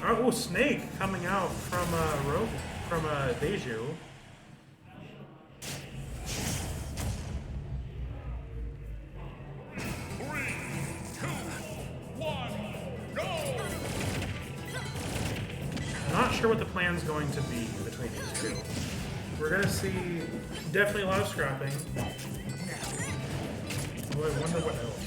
Oh, Snake coming out from Deju. Not sure what the plan's going to be between these two. We're going to see definitely a lot of scrapping. Oh, I wonder what else.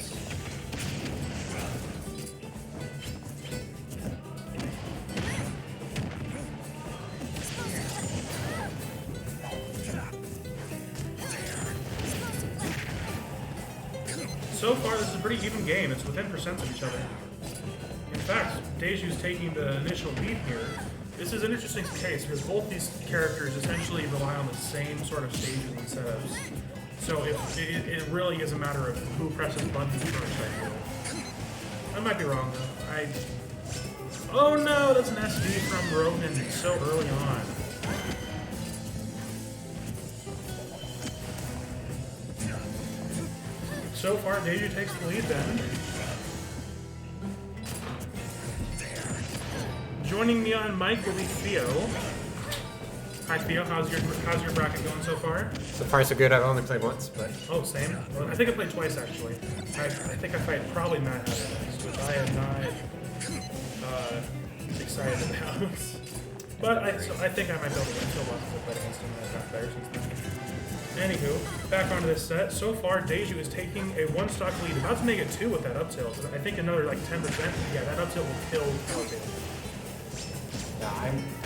So far, this is a pretty even game. It's within percents of each other. In fact, Deju's taking the initial lead here. This is an interesting case because both these characters essentially rely on the same sort of stages and setups. So it really is a matter of who presses buttons first, I feel. I might be wrong, though. Oh no, that's an SD from Rogan so early on. So far, Deju takes the lead then. Joining me on mic will be Theo. Hi Theo, how's your bracket going so far? So far so good. I've only played once, but oh, same. Well, I think I played twice actually. I think I fight probably Matt Hatter next, which I am not excited about. But I think I might be able to win so once I played against him. I've got better since then. Anywho, back onto this set. So far, Deju is taking a one-stock lead, about to make it 2 with that up tilt. I think another like 10%. Yeah, that up tilt will kill Palutena.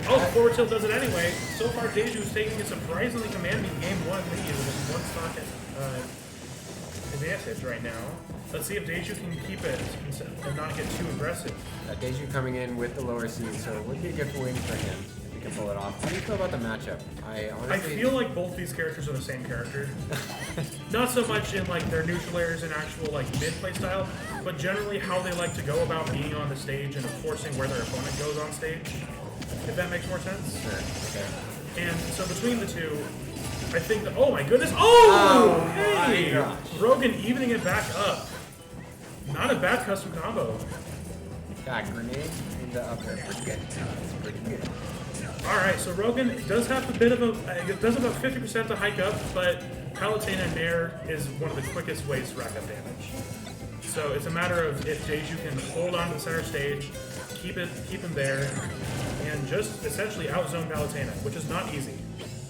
Oh, forward tilt does it anyway. So far, Deju is taking a surprisingly commanding game 1 lead with a one-stock advantage right now. Let's see if Deju can keep it and not get too aggressive. Deju coming in with the lower seed, so it would be a good win for him if he can pull it off. How do you feel about the matchup? I feel like both these characters are the same character. Not so much in like their neutral airs and actual like mid-play style, but generally how they like to go about being on the stage and enforcing where their opponent goes on stage. If that makes more sense. Sure. Okay. And so between the two, I think that, oh my goodness, oh hey! Rogan evening it back up. Not a bad custom combo. Back grenade into up there. Pretty good. That's pretty good. Alright, so Rogan does have a bit of a, it does about 50% to hike up, but Palutena Nair is one of the quickest ways to rack up damage. So it's a matter of if Deju can hold on to the center stage, keep him there, and just essentially outzone Palutena, which is not easy.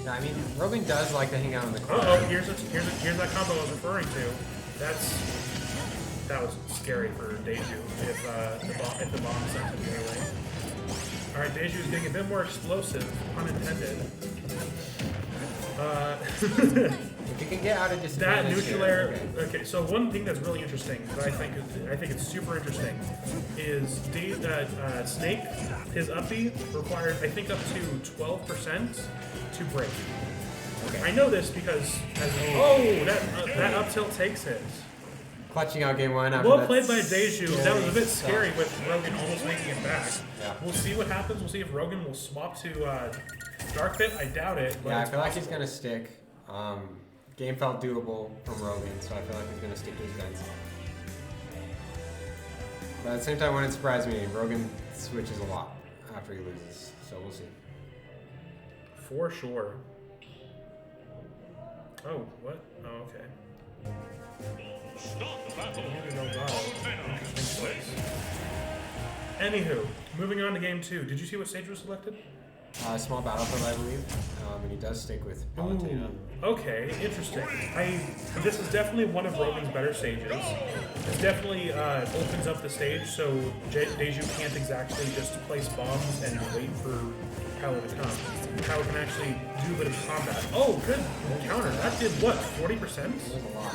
Yeah, I mean, Rogan does like to hang out in the corner. Oh, here's that combo I was referring to. That was scary for Deju if the bomb sent him the other way. Alright, Deju is getting a bit more explosive, pun intended. If you can get out of this, that neutral air. Okay, so one thing that's really interesting that I think it's super interesting is Snake, his up B requires I think up to 12% to break. Okay. I know this because that up tilt takes it. Clutching out game 1 after well played by Deju. That was a bit scary stuff. with Rogan almost making it back. Yeah. We'll see what happens. We'll see if Rogan will swap to Dark Pit. I doubt it. But yeah, I feel like he's gonna stick. Game felt doable from Rogan, so I feel like he's gonna stick to his guns. But at the same time, wouldn't surprise me. Rogan switches a lot after he loses, so we'll see. For sure. Oh, what? Oh, okay. Interesting place. Anywho, moving on to game 2. Did you see what stage was selected? Small battlefield, I believe, and he does stick with Palutena. Okay, interesting. This is definitely one of Rogan's better stages. It definitely opens up the stage, so Deju can't exactly just place bombs and wait for Palu to come. Palu can actually do a bit of combat. Oh, good counter. That did what, 40%? That was a lot.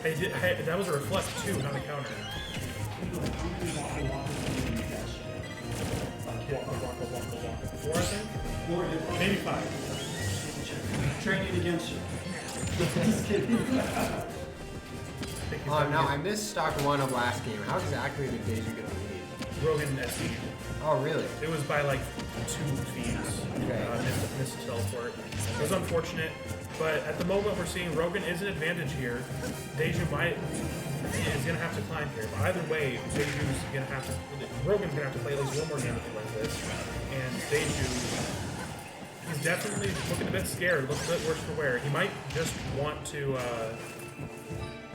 That was a reflect too, not a counter. Four, I think? Maybe 5. Train it against you. Just kidding. No, I missed stock 1 of last game. How exactly did Deju get the lead? Rogan SD. Oh, really? It was by like 2 feeds. Okay. Missed teleport. It was unfortunate, but at the moment we're seeing Rogan is an advantage here. Deju might is going to have to climb here. But either way, Deju's going to have to... Rogan's going to have to play at least one more game if he wins this. And Deju, he's definitely looking a bit scared, looks a bit worse for wear. He might just want to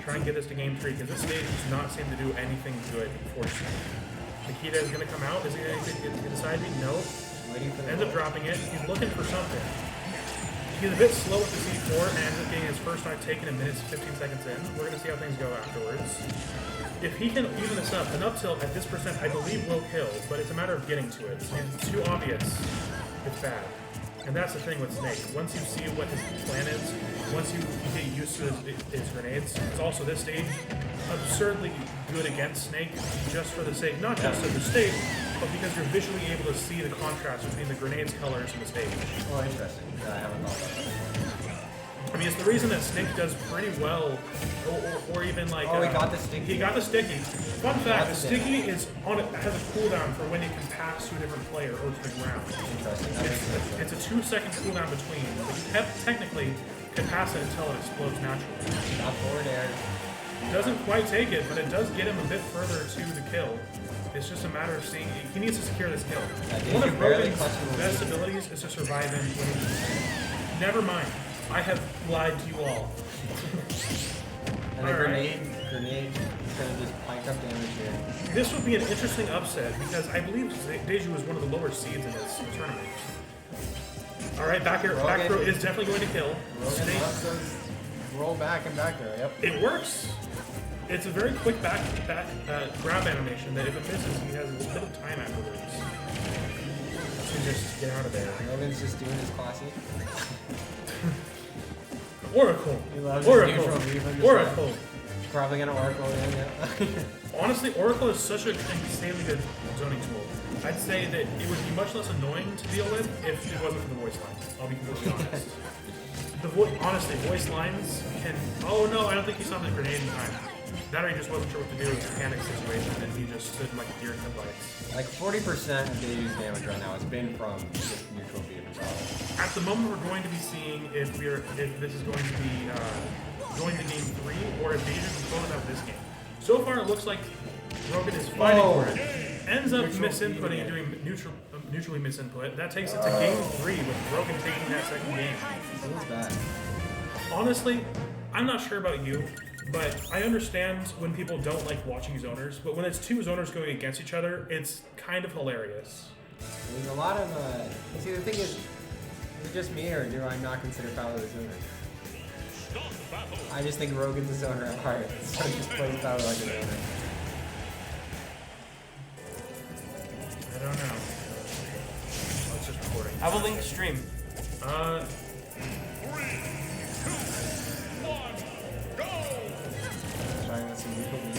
try and get this to game 3, because this stage does not seem to do anything good for Snake. Nikita is going to come out. Is he going to decide to? No. Ends up dropping it. He's looking for something. He's a bit slow with the C4 and ends up getting his first fight taken in minutes 15 seconds in. We're going to see how things go afterwards. If he can even this up, an up tilt at this percent I believe will kill, but it's a matter of getting to it. And it's too obvious, it's bad. And that's the thing with Snake. Once you see what his plan is, once you get used to his grenades, it's also this stage absurdly good against Snake, just for the sake, not just of the stage, but because you're visually able to see the contrast between the grenade's colors and the stage. Oh, interesting. Yeah, I haven't thought about that. I mean, it's the reason that Snake does pretty well, or even like... Oh, he got the sticky. He got the sticky. Fun fact, the sticky is on it has a cooldown for when it can pass to a different player or to the ground. Interesting. It's a 2-second cooldown between, but you technically can pass it until it explodes naturally. Not forward air. Doesn't quite take it, but it does get him a bit further to the kill. It's just a matter of seeing. He needs to secure this kill. One of Rogan's best abilities is to survive in when never mind. I have lied to you all. And a grenade is going to just pike up damage here. This would be an interesting upset because I believe Deju is one of the lower seeds in this tournament. Alright, back air is definitely going to kill. Rogan loves those roll back and back there, yep. It works. It's a very quick back grab animation that if it misses, he has a little bit of time afterwards to just get out of there. Rogan's just doing his classy. Oracle. He loves Oracle. Probably gonna Oracle in, yeah. Honestly, Oracle is such an insanely good zoning tool. I'd say that it would be much less annoying to deal with if it wasn't for the voice lines. I'll be completely honest. Honestly, voice lines can... Oh no, I don't think he saw the grenade in time. That or he just wasn't sure what to do. It was a panic situation and he just stood in like a deer in headlights. Like 40% of Deju's damage right now has been from just neutral beam power. At the moment, we're going to be seeing if this is going to be going to game 3 or if Deju can close out this game. So far, it looks like Rogan is fighting for it. Ends up misinputting and doing neutrally misinput. That takes it to game 3 with Rogan taking that second game. Feels bad. Honestly, I'm not sure about you, but I understand when people don't like watching zoners, but when it's two zoners going against each other, it's kind of hilarious. There's a lot of, see the thing is it just me or do I not consider Palu a zoner? I just think Rogan's a zoner at heart, so he just plays Palu like a zoner. I don't know. Oh, it's just recording. I will link stream. 3, 2, 1, go! Trying with some neutral beam.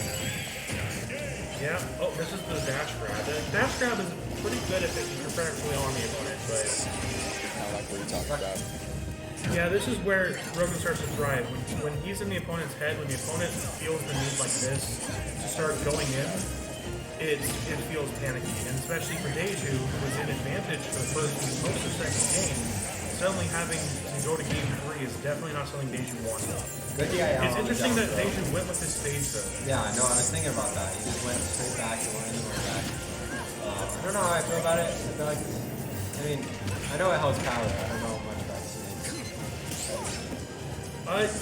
Yeah. Oh, this is the dash grab. The dash grab is pretty good if you're practically on the opponent, but I like what you're talking about. yeah, this is where Rogan starts to thrive. When he's in the opponent's head, when the opponent feels the need like this to start going in, it feels panicky. And especially for Deju, who was in advantage for the first most of the second game, suddenly having to go to game 3 is definitely not something Deju wanted. Good DIL. It's interesting that Deju went with his stage though. Yeah, no, I was thinking about that. He just went straight back and went anywhere back. I don't know how I feel about it. I feel like, I mean, I know it helps power. I don't know much about Snake.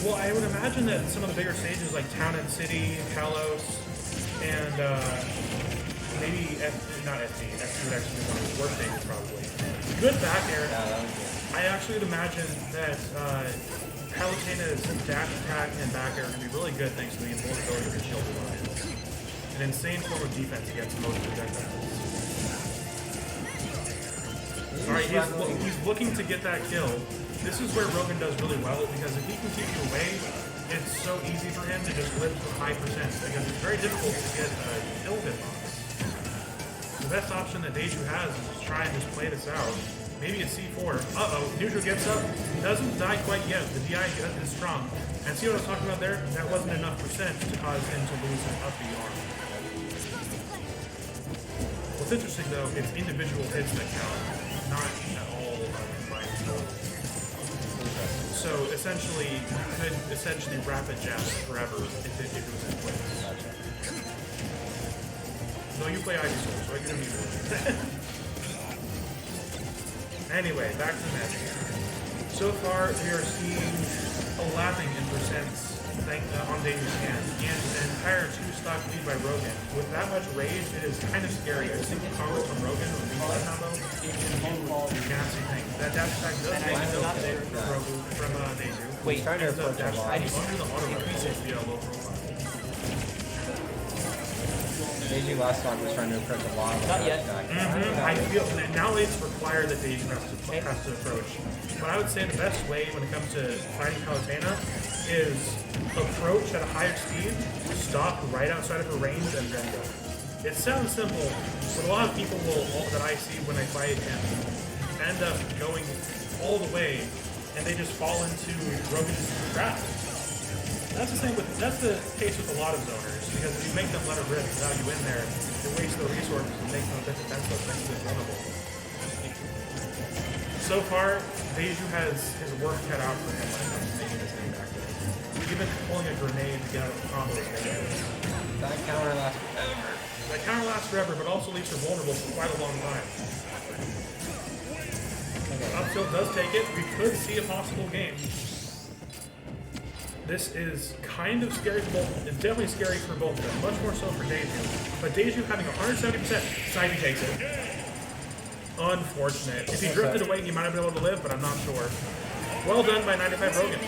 Well, I would imagine that some of the bigger stages like Town and City, Kalos, and maybe not FD. FD would actually be one of his worst stages probably. Good back air. Yeah, that was good. I actually would imagine that Palutena's dash attack and back air are going to be really good thanks to the invulnerability of his shield lines. An insane form of defense against most projectiles. Alright, he's looking to get that kill. This is where Rogan does really well because if he can keep you away, it's so easy for him to just live with high percents because it's very difficult to get a kill hitbox. The best option that Deju has is just try and just play this out. Maybe a C4. Uh-oh, neutral gets up. Doesn't die quite yet. The DI is strong. And see what I was talking about there? That wasn't enough percent to cause him to lose an uppy arm. What's interesting though, it's individual hits that count, not at all combined. Interesting. So essentially, you could essentially rapid jab forever if it was in place. Gotcha. No, you play Ivy Soul, so I can be Anyway, back to the match. So far, we are seeing a lapping in percents on Deju's hand, and an entire 2-stock lead by Rogan. With that much rage, it is kind of scary. A single combo from Rogan or a combo is nasty thing. That dash attack does take a note from Deju. Wait, trying to approach a lot. Under the auto increases the low profile. Deju last stock was trying to approach a lot. Not yet. I feel now it's required that Deju has to approach. But I would say the best way when it comes to fighting Palutena is approach at a higher speed, stop right outside of her range, and then go. It sounds simple, but a lot of people that I see when they fight end up going all the way, and they just fall into Rogan's trap. That's the case with a lot of zoners, because if you make them let it rip without you in there, you waste their resources and make them a bit defenseless, makes them vulnerable. So far, Deju has his work cut out for him when it comes to making this game back there. Even pulling a grenade to get out of the combo is negative. That counter lasts forever. That counter lasts forever, but also leaves her vulnerable for quite a long time. Up tilt does take it. We could see a possible game. This is kind of scary for both. It's definitely scary for both of them. Much more so for Deju. But Deju having 170%, Sidey takes it. Unfortunate. If he drifted away, he might have been able to live, but I'm not sure. Well done by 95Rogan.